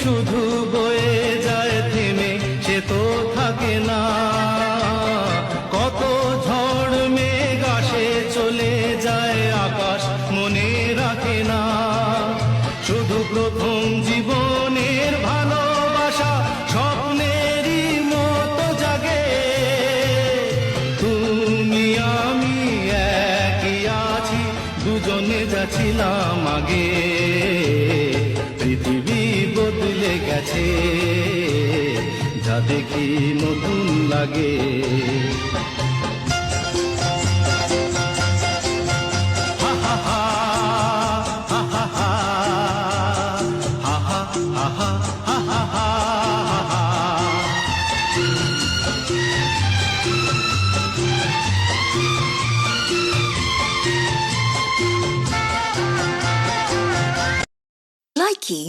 শুধু বয়ে যায় থেমে, সে তো থাকে না। কত ঝড় মেঘ আসে চলে যায়, আকাশ মনে রাখে না। শুধু প্রথম জীবনের ভালোবাসা স্বপ্নেরই মতো জাগে। তুমি আমি একই আছি, দুজনে যাচ্ছিলাম আগে। পৃথিবী বদলে গেছে, যা দেখি নতুন লাগে। Likey